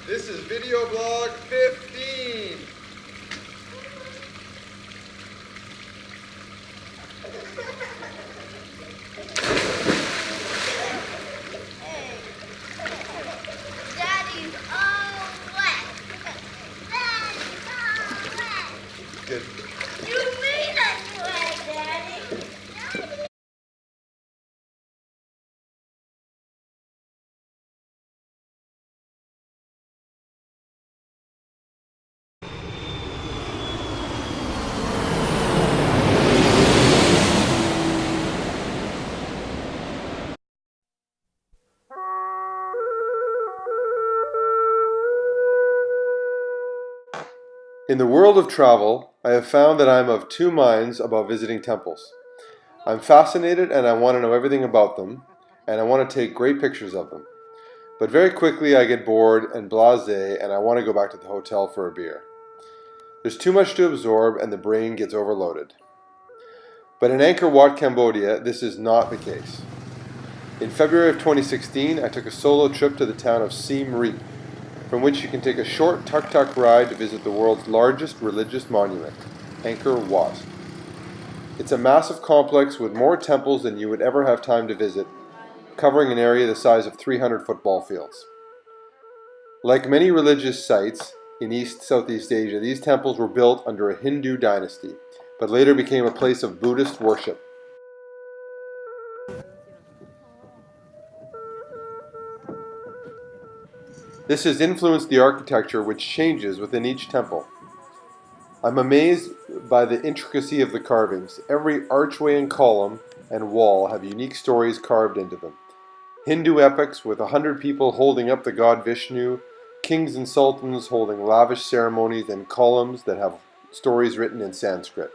This is VBlog 15. Daddy's all wet. Daddy's all wet. Good. You made us wet, Daddy. Daddy. In the world of travel, I have found that I am of two minds about visiting temples. I'm fascinated and I want to know everything about them, and I want to take great pictures of them. But very quickly I get bored and blasé and I want to go back to the hotel for a beer. There's too much to absorb and the brain gets overloaded. But in Angkor Wat, Cambodia, this is not the case. In February of 2016, I took a solo trip to the town of Siem Reap, from which you can take a short tuk-tuk ride to visit the world's largest religious monument, Angkor Wat. It's a massive complex with more temples than you would ever have time to visit, covering an area the size of 300 football fields. Like many religious sites in Southeast Asia, these temples were built under a Hindu dynasty, but later became a place of Buddhist worship. This has influenced the architecture, which changes within each temple. I'm amazed by the intricacy of the carvings. Every archway and column and wall have unique stories carved into them. Hindu epics with 100 people holding up the god Vishnu, kings and sultans holding lavish ceremonies, and columns that have stories written in Sanskrit.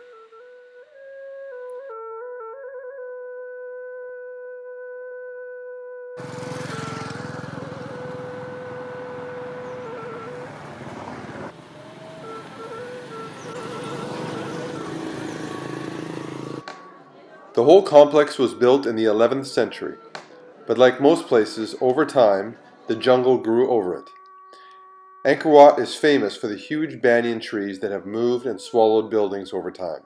The whole complex was built in the 11th century, but like most places, over time, the jungle grew over it. Angkor Wat is famous for the huge banyan trees that have moved and swallowed buildings over time.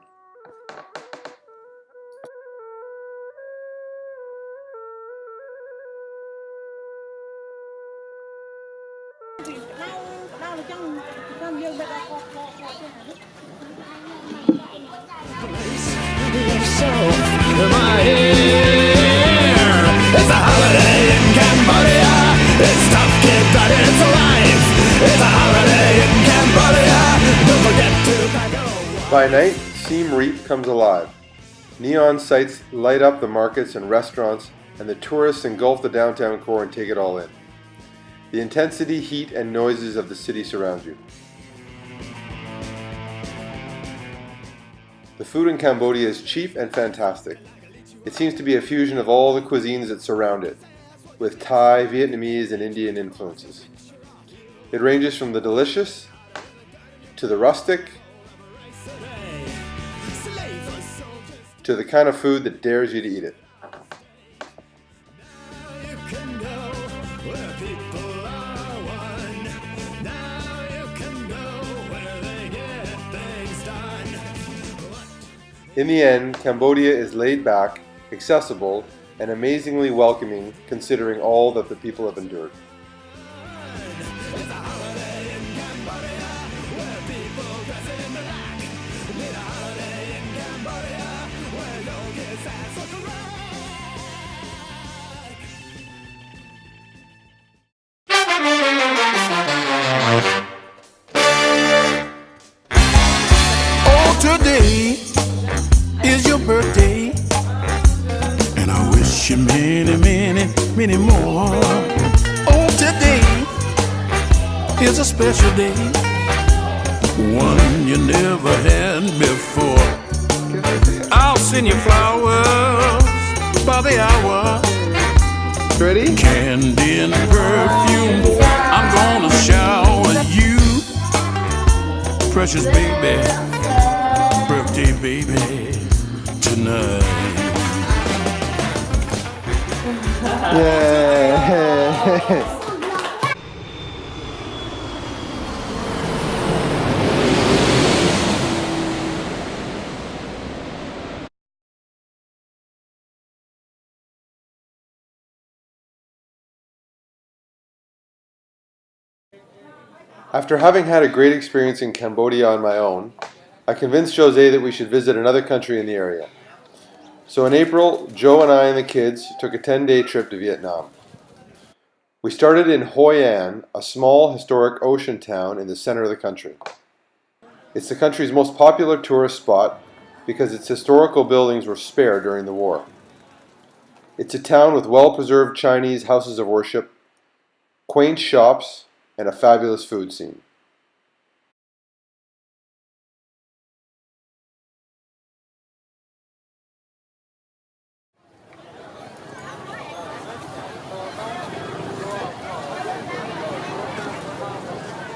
It's a holiday in Cambodia. It's tough, kid, but it's alive. It's a holiday in Cambodia. Don't forget to pack a By night, Siem Reap comes alive. Neon sights light up the markets and restaurants, and the tourists engulf the downtown core and take it all in. The intensity, heat, and noises of the city surround you. The food in Cambodia is cheap and fantastic. It seems to be a fusion of all the cuisines that surround it, with Thai, Vietnamese, and Indian influences. It ranges from the delicious to the rustic to the kind of food that dares you to eat it. In the end, Cambodia is laid back, accessible, and amazingly welcoming considering all that the people have endured. Oh, today is your birthday, and I wish you many, many, many more. Oh, today is a special day, one you never had before. I'll send you flowers by the hour, Ready? candy and perfume. I'm gonna shower you, precious baby, birthday baby, tonight. Yeah. After having had a great experience in Cambodia on my own, I convinced Jose that we should visit another country in the area. So in April, Joe and I and the kids took a 10-day trip to Vietnam. We started in Hoi An, a small historic ocean town in the center of the country. It's the country's most popular tourist spot because its historical buildings were spared during the war. It's a town with well-preserved Chinese houses of worship, quaint shops, and a fabulous food scene.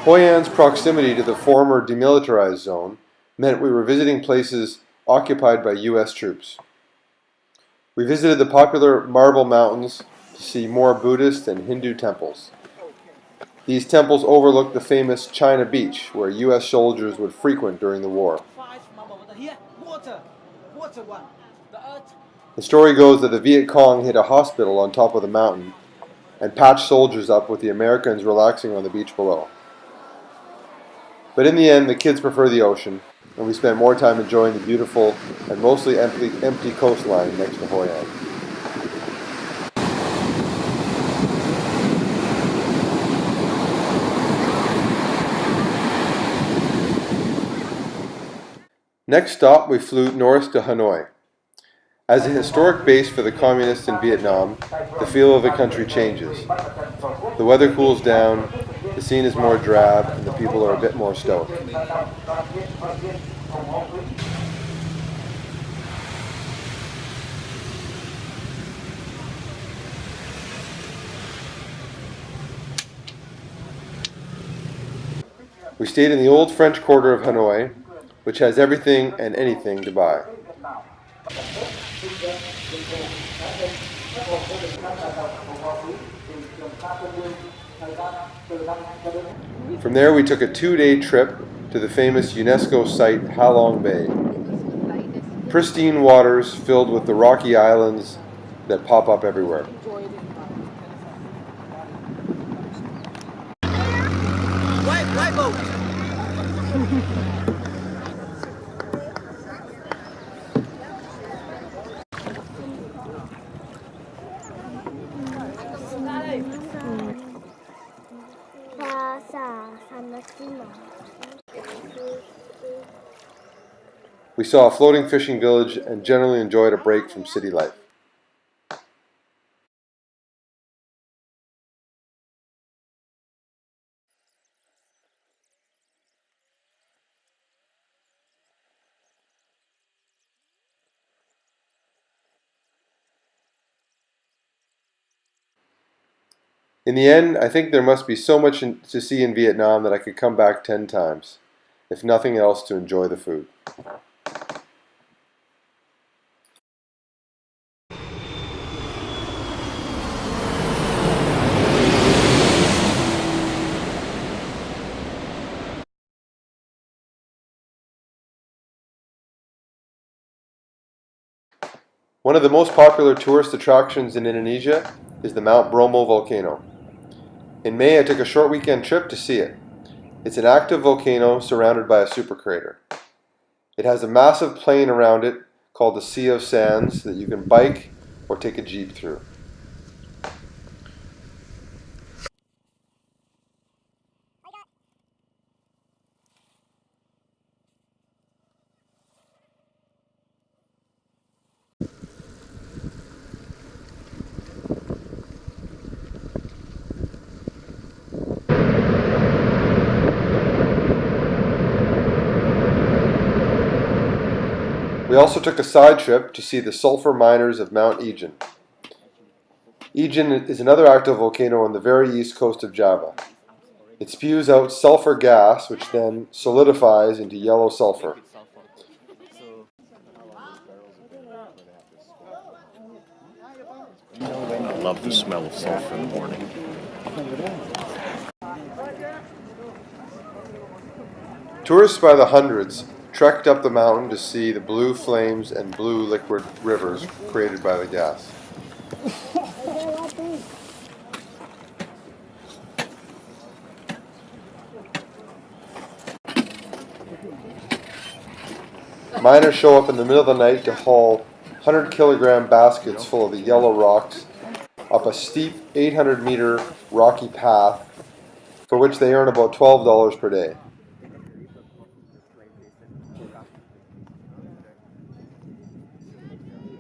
Hoi An's proximity to the former demilitarized zone meant we were visiting places occupied by U.S. troops. We visited the popular Marble Mountains to see more Buddhist and Hindu temples. These temples overlook the famous China Beach, where U.S. soldiers would frequent during the war. The story goes that the Viet Cong hid a hospital on top of the mountain and patched soldiers up with the Americans relaxing on the beach below. But in the end, the kids prefer the ocean, and we spent more time enjoying the beautiful and mostly empty coastline next to Hoi An. Next stop, we flew north to Hanoi. As a historic base for the communists in Vietnam, the feel of the country changes. The weather cools down, the scene is more drab, and the people are a bit more stoic. We stayed in the old French Quarter of Hanoi, which has everything and anything to buy. From there we took a 2-day trip to the famous UNESCO site Ha Long Bay. Pristine waters filled with the rocky islands that pop up everywhere. Right boat. We saw a floating fishing village and generally enjoyed a break from city life. In the end, I think there must be so much to see in Vietnam that I could come back 10 times, if nothing else to enjoy the food. One of the most popular tourist attractions in Indonesia is the Mount Bromo volcano. In May, I took a short weekend trip to see it. It's an active volcano surrounded by a supercrater. It has a massive plain around it called the Sea of Sands that you can bike or take a jeep through. We also took a side trip to see the sulfur miners of Mount Ijen. Ijen is another active volcano on the very east coast of Java. It spews out sulfur gas, which then solidifies into yellow sulfur. I love the smell of sulfur in the morning. Tourists by the hundreds trekked up the mountain to see the blue flames and blue liquid rivers created by the gas. Miners show up in the middle of the night to haul 100-kilogram baskets full of the yellow rocks up a steep 800-meter rocky path for which they earn about $12 per day.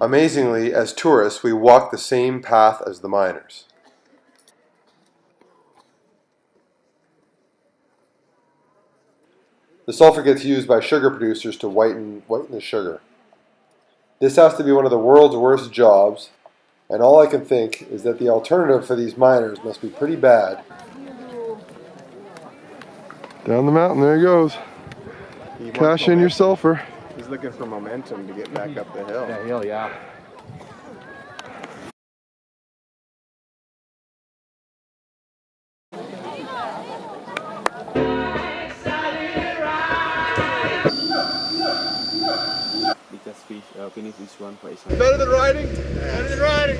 Amazingly, as tourists, we walk the same path as the miners. The sulfur gets used by sugar producers to whiten the sugar. This has to be one of the world's worst jobs, and all I can think is that the alternative for these miners must be pretty bad. Down the mountain, there he goes. Cash in your sulfur. He's looking for momentum to get back up the hill. The hill, yeah. Finish this one for example. Better than riding? Better than riding!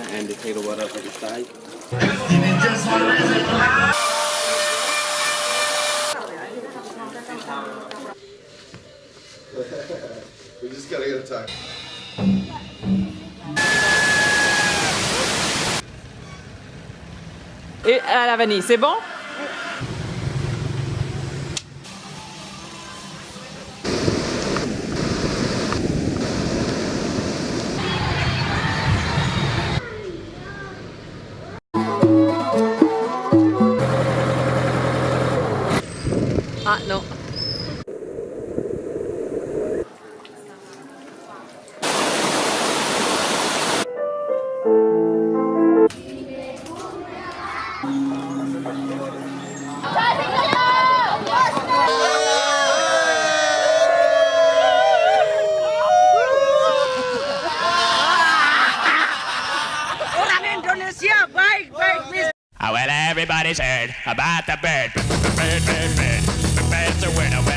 And the table water for the side. We just gotta get a time. Et à la vanille, c'est bon? Ah non. Well, everybody's heard about the bird. Bird's a winner.